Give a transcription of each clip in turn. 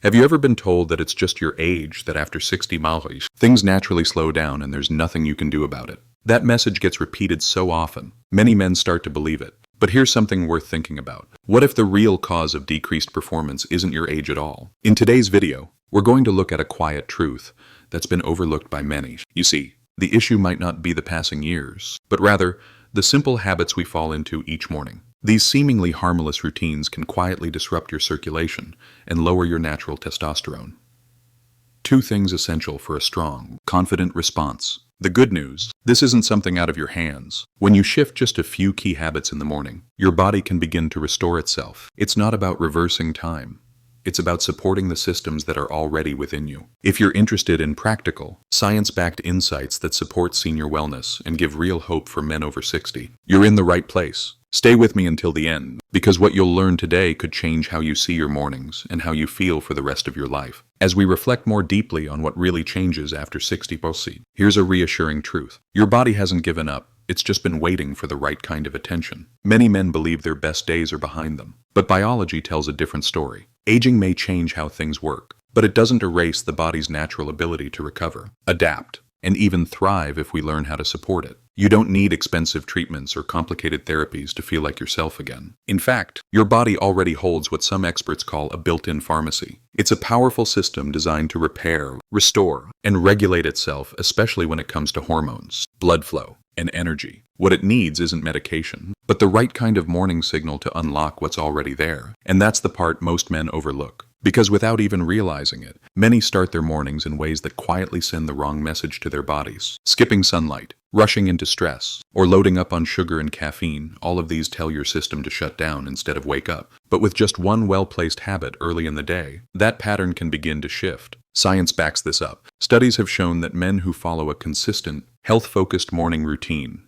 Have you ever been told that it's just your age, that after 60 miles, things naturally slow down and there's nothing you can do about it? That message gets repeated so often, many men start to believe it. But here's something worth thinking about. What if the real cause of decreased performance isn't your age at all? In today's video, we're going to look at a quiet truth that's been overlooked by many. You see, the issue might not be the passing years, but rather the simple habits we fall into each morning. These seemingly harmless routines can quietly disrupt your circulation and lower your natural testosterone. 2 things essential for a strong, confident response. The good news, this isn't something out of your hands. When you shift just a few key habits in the morning, your body can begin to restore itself. It's not about reversing time. It's about supporting the systems that are already within you. If you're interested in practical, science-backed insights that support senior wellness and give real hope for men over 60, you're in the right place. Stay with me until the end, because what you'll learn today could change how you see your mornings and how you feel for the rest of your life. As we reflect more deeply on what really changes after 60, here's a reassuring truth. Your body hasn't given up. It's just been waiting for the right kind of attention. Many men believe their best days are behind them, but biology tells a different story. Aging may change how things work, but it doesn't erase the body's natural ability to recover, adapt, and even thrive if we learn how to support it. You don't need expensive treatments or complicated therapies to feel like yourself again. In fact, your body already holds what some experts call a built-in pharmacy. It's a powerful system designed to repair, restore, and regulate itself, especially when it comes to hormones, blood flow, and energy. What it needs isn't medication, but the right kind of morning signal to unlock what's already there. And that's the part most men overlook. Because without even realizing it, many start their mornings in ways that quietly send the wrong message to their bodies. Skipping sunlight, rushing into stress, or loading up on sugar and caffeine, all of these tell your system to shut down instead of wake up. But with just one well-placed habit early in the day, that pattern can begin to shift. Science backs this up. Studies have shown that men who follow a consistent, health-focused morning routine,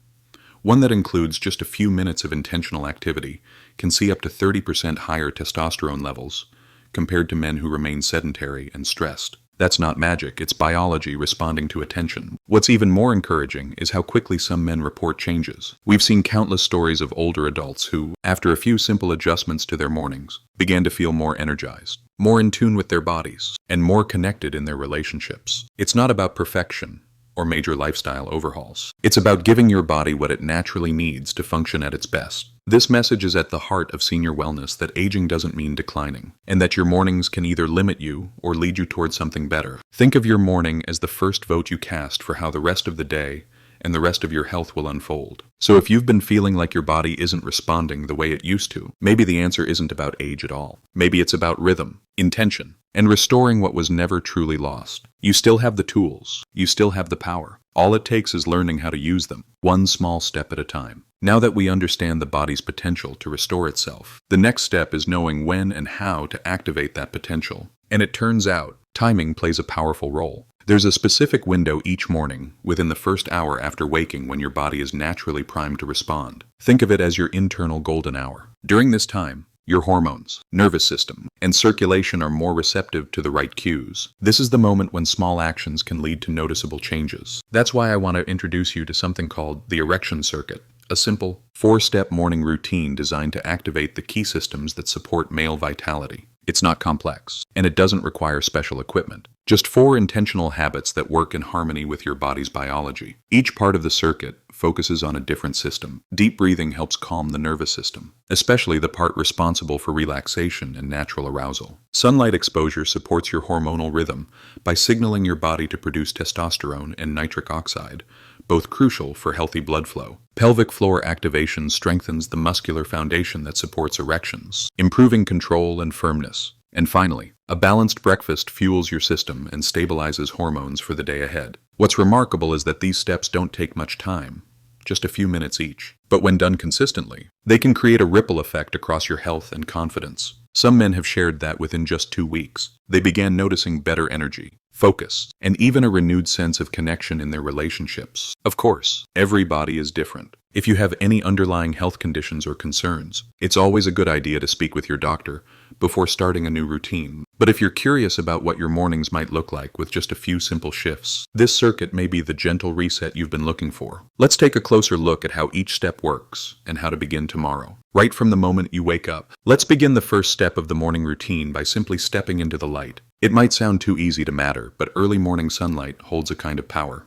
one that includes just a few minutes of intentional activity, can see up to 30% higher testosterone levels compared to men who remain sedentary and stressed. That's not magic, it's biology responding to attention. What's even more encouraging is how quickly some men report changes. We've seen countless stories of older adults who, after a few simple adjustments to their mornings, began to feel more energized, more in tune with their bodies, and more connected in their relationships. It's not about perfection or major lifestyle overhauls. It's about giving your body what it naturally needs to function at its best. This message is at the heart of senior wellness, that aging doesn't mean declining, and that your mornings can either limit you or lead you towards something better. Think of your morning as the first vote you cast for how the rest of the day and the rest of your health will unfold. So if you've been feeling like your body isn't responding the way it used to, maybe the answer isn't about age at all. Maybe it's about rhythm, intention, and restoring what was never truly lost. You still have the tools. You still have the power. All it takes is learning how to use them, one small step at a time. Now that we understand the body's potential to restore itself, the next step is knowing when and how to activate that potential. And it turns out, timing plays a powerful role. There's a specific window each morning, within the first hour after waking, when your body is naturally primed to respond. Think of it as your internal golden hour. During this time, your hormones, nervous system, and circulation are more receptive to the right cues. This is the moment when small actions can lead to noticeable changes. That's why I want to introduce you to something called the erection circuit, a simple, 4-step morning routine designed to activate the key systems that support male vitality. It's not complex, and it doesn't require special equipment. Just 4 intentional habits that work in harmony with your body's biology. Each part of the circuit focuses on a different system. Deep breathing helps calm the nervous system, especially the part responsible for relaxation and natural arousal. Sunlight exposure supports your hormonal rhythm by signaling your body to produce testosterone and nitric oxide, both crucial for healthy blood flow. Pelvic floor activation strengthens the muscular foundation that supports erections, improving control and firmness. And finally, a balanced breakfast fuels your system and stabilizes hormones for the day ahead. What's remarkable is that these steps don't take much time, just a few minutes each. But when done consistently, they can create a ripple effect across your health and confidence. Some men have shared that within just 2 weeks, they began noticing better energy, focus, and even a renewed sense of connection in their relationships. Of course, every body is different. If you have any underlying health conditions or concerns, it's always a good idea to speak with your doctor before starting a new routine. But if you're curious about what your mornings might look like with just a few simple shifts, this circuit may be the gentle reset you've been looking for. Let's take a closer look at how each step works and how to begin tomorrow. Right from the moment you wake up, let's begin the first step of the morning routine by simply stepping into the light. It might sound too easy to matter, but early morning sunlight holds a kind of power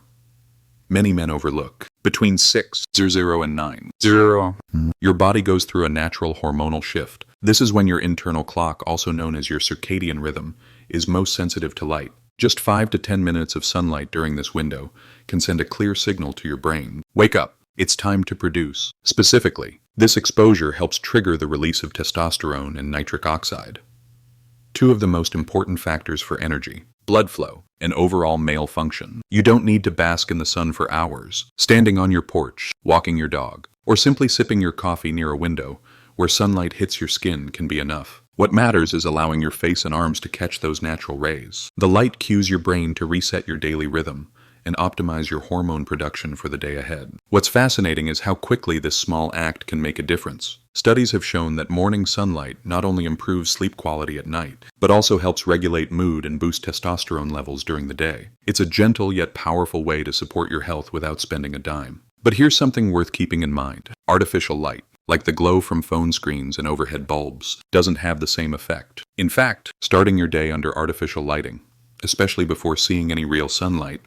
many men overlook. Between 6:00 and 9:00, your body goes through a natural hormonal shift. This is when your internal clock, also known as your circadian rhythm, is most sensitive to light. Just 5 to 10 minutes of sunlight during this window can send a clear signal to your brain. Wake up, it's time to produce. Specifically, this exposure helps trigger the release of testosterone and nitric oxide, two of the most important factors for energy, blood flow, and overall male function. You don't need to bask in the sun for hours. Standing on your porch, walking your dog, or simply sipping your coffee near a window where sunlight hits your skin can be enough. What matters is allowing your face and arms to catch those natural rays. The light cues your brain to reset your daily rhythm and optimize your hormone production for the day ahead. What's fascinating is how quickly this small act can make a difference. Studies have shown that morning sunlight not only improves sleep quality at night, but also helps regulate mood and boost testosterone levels during the day. It's a gentle yet powerful way to support your health without spending a dime. But here's something worth keeping in mind. Artificial light, like the glow from phone screens and overhead bulbs, doesn't have the same effect. In fact, starting your day under artificial lighting, especially before seeing any real sunlight,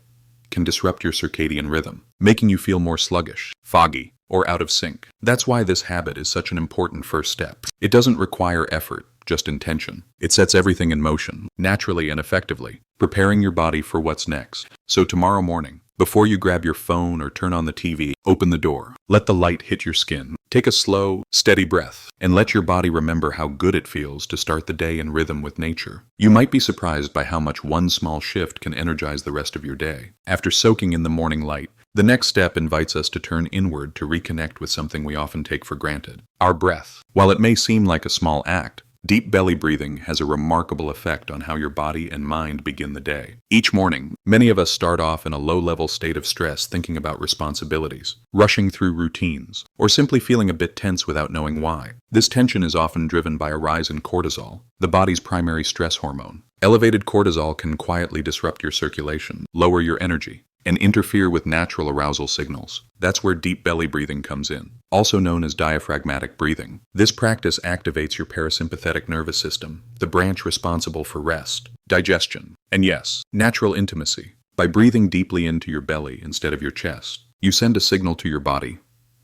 can disrupt your circadian rhythm, making you feel more sluggish, foggy, or out of sync. That's why this habit is such an important first step. It doesn't require effort, just intention. It sets everything in motion, naturally and effectively, preparing your body for what's next. So tomorrow morning, before you grab your phone or turn on the TV, open the door. Let the light hit your skin. Take a slow, steady breath, and let your body remember how good it feels to start the day in rhythm with nature. You might be surprised by how much one small shift can energize the rest of your day. After soaking in the morning light, the next step invites us to turn inward to reconnect with something we often take for granted: our breath. While it may seem like a small act, deep belly breathing has a remarkable effect on how your body and mind begin the day. Each morning, many of us start off in a low-level state of stress, thinking about responsibilities, rushing through routines, or simply feeling a bit tense without knowing why. This tension is often driven by a rise in cortisol, the body's primary stress hormone. Elevated cortisol can quietly disrupt your circulation, lower your energy, and interfere with natural arousal signals. That's where deep belly breathing comes in, also known as diaphragmatic breathing. This practice activates your parasympathetic nervous system, the branch responsible for rest, digestion, and yes, natural intimacy. By breathing deeply into your belly instead of your chest, you send a signal to your body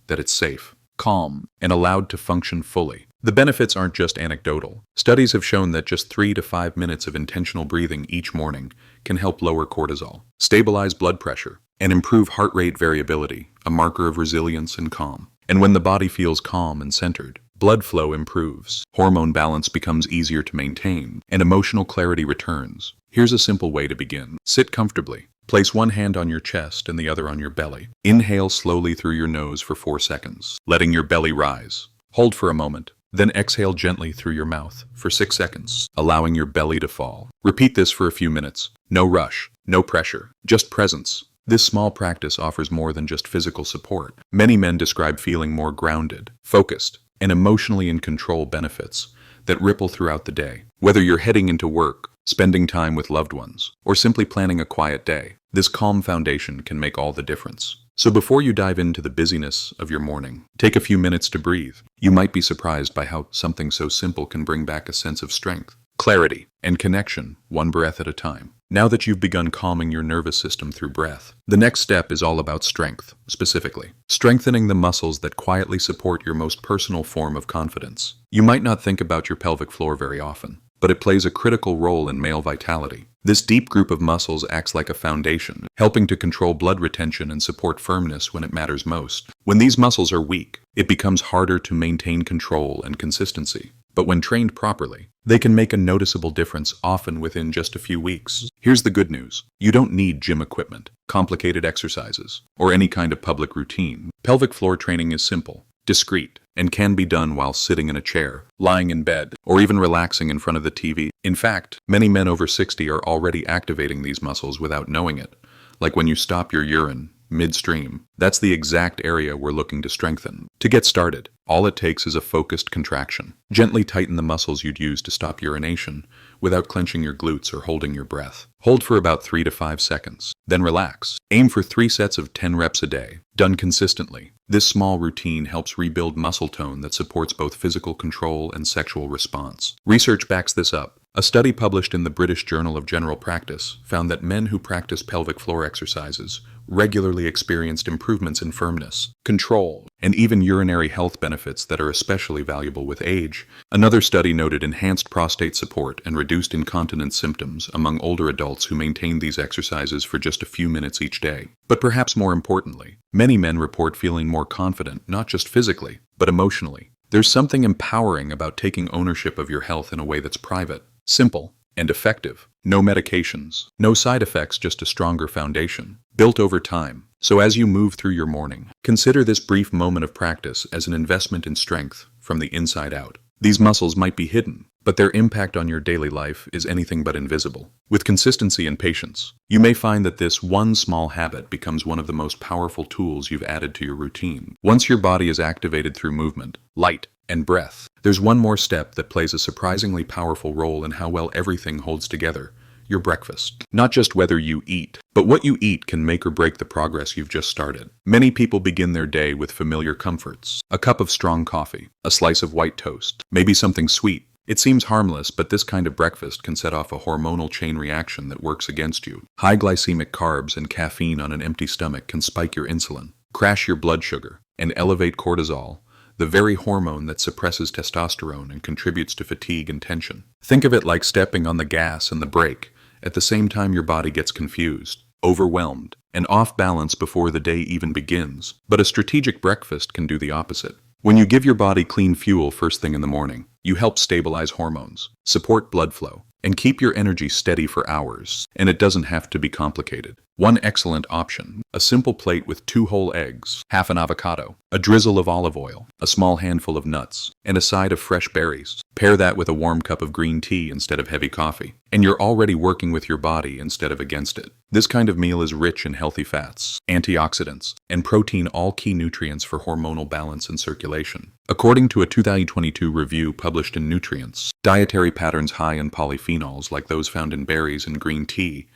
that it's safe, calm, and allowed to function fully. The benefits aren't just anecdotal. Studies have shown that just 3 to 5 minutes of intentional breathing each morning can help lower cortisol, stabilize blood pressure, and improve heart rate variability, a marker of resilience and calm. And when the body feels calm and centered, blood flow improves, hormone balance becomes easier to maintain, and emotional clarity returns. Here's a simple way to begin. Sit comfortably. Place one hand on your chest and the other on your belly. Inhale slowly through your nose for 4 seconds, letting your belly rise. Hold for a moment. Then exhale gently through your mouth for 6 seconds, allowing your belly to fall. Repeat this for a few minutes. No rush, no pressure, just presence. This small practice offers more than just physical support. Many men describe feeling more grounded, focused, and emotionally in control benefits that ripple throughout the day. Whether you're heading into work, spending time with loved ones, or simply planning a quiet day, this calm foundation can make all the difference. So before you dive into the busyness of your morning, take a few minutes to breathe. You might be surprised by how something so simple can bring back a sense of strength, clarity, and connection, one breath at a time. Now that you've begun calming your nervous system through breath, the next step is all about strength, specifically strengthening the muscles that quietly support your most personal form of confidence. You might not think about your pelvic floor very often, but it plays a critical role in male vitality. This deep group of muscles acts like a foundation, helping to control blood retention and support firmness when it matters most. When these muscles are weak, it becomes harder to maintain control and consistency. But when trained properly, they can make a noticeable difference, often within just a few weeks. Here's the good news. You don't need gym equipment, complicated exercises, or any kind of public routine. Pelvic floor training is simple, discreet, and can be done while sitting in a chair, lying in bed, or even relaxing in front of the TV. In fact, many men over 60 are already activating these muscles without knowing it, like when you stop your urine midstream. That's the exact area we're looking to strengthen. To get started, All it takes is a focused contraction. Gently tighten the muscles you'd use to stop urination without clenching your glutes or holding your breath. Hold for about 3 to 5 seconds, then relax. Aim for 3 sets of 10 reps a day, done consistently. This small routine helps rebuild muscle tone that supports both physical control and sexual response. Research backs this up. A study published in the British Journal of General Practice found that men who practice pelvic floor exercises regularly experienced improvements in firmness, control, and even urinary health benefits that are especially valuable with age. Another study noted enhanced prostate support and reduced incontinence symptoms among older adults who maintained these exercises for just a few minutes each day. But perhaps more importantly, many men report feeling more confident, not just physically, but emotionally. There's something empowering about taking ownership of your health in a way that's private, simple, and effective. No medications, no side effects, just a stronger foundation, built over time. So as you move through your morning, consider this brief moment of practice as an investment in strength from the inside out. These muscles might be hidden, but their impact on your daily life is anything but invisible. With consistency and patience, you may find that this one small habit becomes one of the most powerful tools you've added to your routine. Once your body is activated through movement, light, and breath, there's one more step that plays a surprisingly powerful role in how well everything holds together: your breakfast. Not just whether you eat, but what you eat can make or break the progress you've just started. Many people begin their day with familiar comforts: a cup of strong coffee, a slice of white toast, maybe something sweet. It seems harmless, but this kind of breakfast can set off a hormonal chain reaction that works against you. High glycemic carbs and caffeine on an empty stomach can spike your insulin, crash your blood sugar, and elevate cortisol, the very hormone that suppresses testosterone and contributes to fatigue and tension. Think of it like stepping on the gas and the brake at the same time your body gets confused, overwhelmed, and off balance before the day even begins. But a strategic breakfast can do the opposite. When you give your body clean fuel first thing in the morning, you help stabilize hormones, support blood flow, and keep your energy steady for hours. And it doesn't have to be complicated. One excellent option: a simple plate with 2 whole eggs, half an avocado, a drizzle of olive oil, a small handful of nuts, and a side of fresh berries. Pair that with a warm cup of green tea instead of heavy coffee, and you're already working with your body instead of against it. This kind of meal is rich in healthy fats, antioxidants, and protein, all key nutrients for hormonal balance and circulation. According to a 2022 review published in Nutrients, dietary patterns high in polyphenols, like those found in berries and green tea,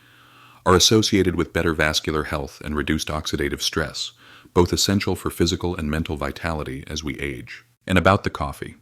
are associated with better vascular health and reduced oxidative stress, both essential for physical and mental vitality as we age. And about the coffee,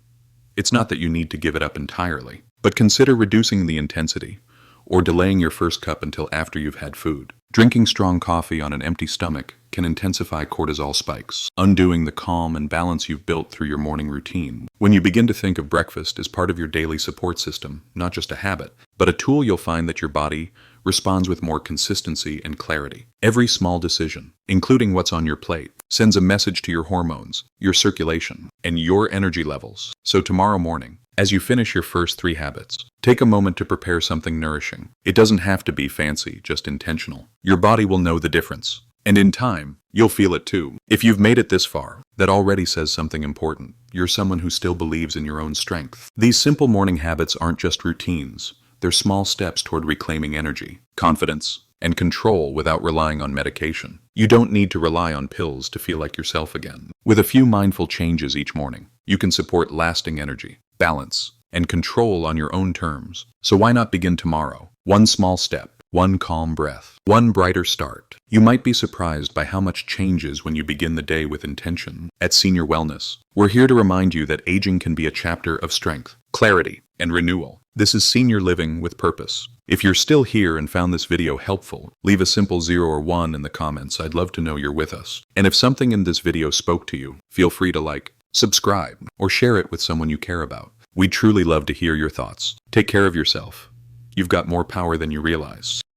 it's not that you need to give it up entirely, but consider reducing the intensity or delaying your first cup until after you've had food. Drinking strong coffee on an empty stomach can intensify cortisol spikes, undoing the calm and balance you've built through your morning routine. When you begin to think of breakfast as part of your daily support system, not just a habit, but a tool, you'll find that your body responds with more consistency and clarity. Every small decision, including what's on your plate, sends a message to your hormones, your circulation, and your energy levels. So tomorrow morning, as you finish your first 3 habits, take a moment to prepare something nourishing. It doesn't have to be fancy, just intentional. Your body will know the difference, and in time, you'll feel it too. If you've made it this far, that already says something important. You're someone who still believes in your own strength. These simple morning habits aren't just routines. They're small steps toward reclaiming energy, confidence, and control without relying on medication. You don't need to rely on pills to feel like yourself again. With a few mindful changes each morning, you can support lasting energy, balance, and control on your own terms. So why not begin tomorrow? One small step, one calm breath, one brighter start. You might be surprised by how much changes when you begin the day with intention. At Senior Wellness, we're here to remind you that aging can be a chapter of strength, clarity, and renewal. This is senior living with purpose. If you're still here and found this video helpful, leave a simple 0 or 1 in the comments. I'd love to know you're with us. And if something in this video spoke to you, feel free to like, subscribe, or share it with someone you care about. We'd truly love to hear your thoughts. Take care of yourself. You've got more power than you realize.